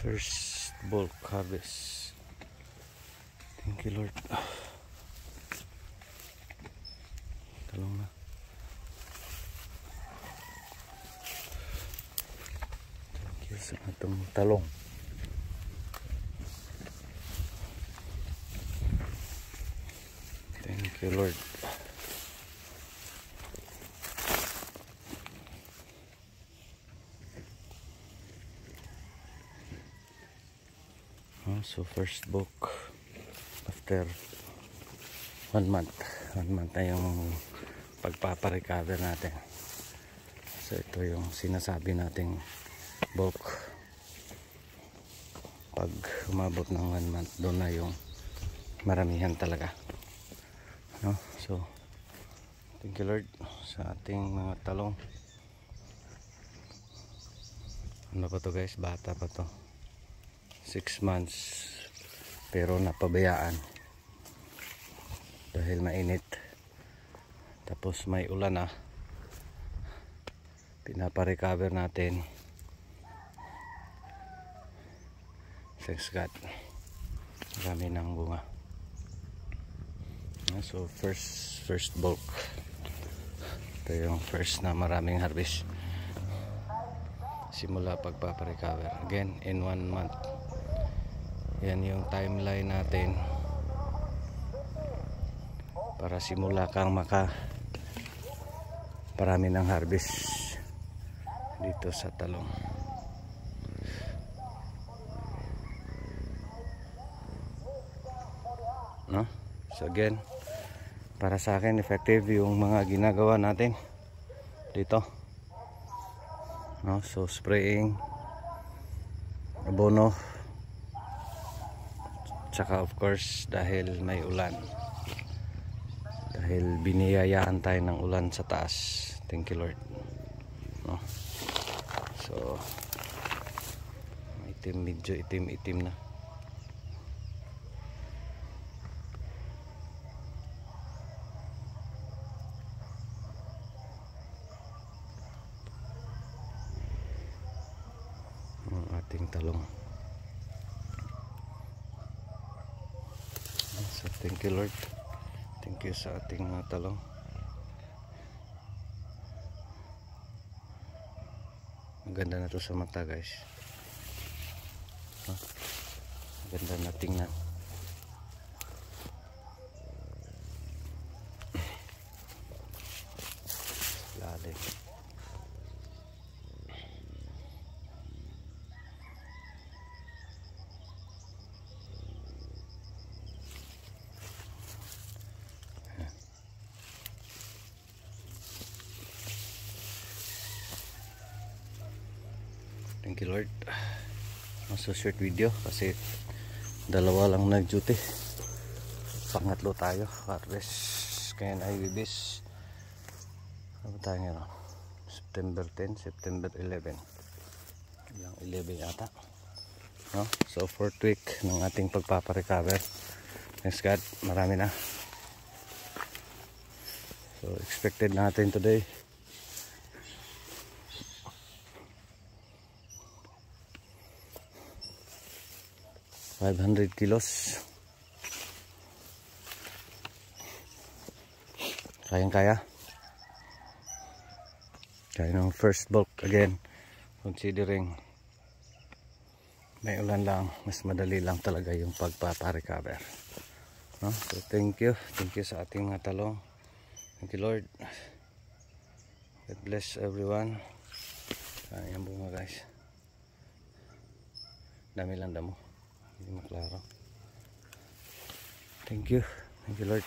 First bulk harvest. Thank you, Lord. Talong na. Thank you sa atong talong. Thank you, Lord. So first book after 1 month na yung pagpaparecover natin. So ito yung sinasabi nating bulk. Pag umabot ng 1 month, doon na yung maramihan talaga, no? So thank you, Lord, sa ating mga talong. Ano pa to, guys? Bata pa to, 6 months, pero napabayaan dahil mainit, tapos may ulan na. Pinaparecover natin. Thanks God, marami ng bunga. So first bulk, ito yung first na maraming harvest simula pagpaparecover. Again, in 1 month. Yan yung timeline natin para simula kang parami ng harvest dito sa talong, no? So again, para sa akin effective yung mga ginagawa natin dito, no? So spraying, abono, tsaka of course dahil may ulan, dahil biniyayaan tayo ng ulan sa taas. Thank you, Lord, no? So medyo itim na. Ang ating talong. So thank you, Lord, thank you sa ating mga talong. Maganda na to sa mata, guys, huh? Maganda na tingnan. Lalim. Thank you, Lord. So short video kasi dalawa lang nag-duty. Pangatlo tayo harvest. Kaya na ibibis. Ano tayo ngayon? September 10, September 11. Yung 11 yata, no? So 4th week ng ating pagpaparecover. Thanks God, marami na. So expected natin today 500 kilos. Kayang-kaya. Kaya ng first bulk. Again, considering may ulan lang, mas madali lang talaga yung pagpaparecover, no? So thank you sa ating mga talong. Thank you, Lord. God bless everyone. Ayan bunga, guys. Dami lang damo, hindi maklaro. Thank you Lord.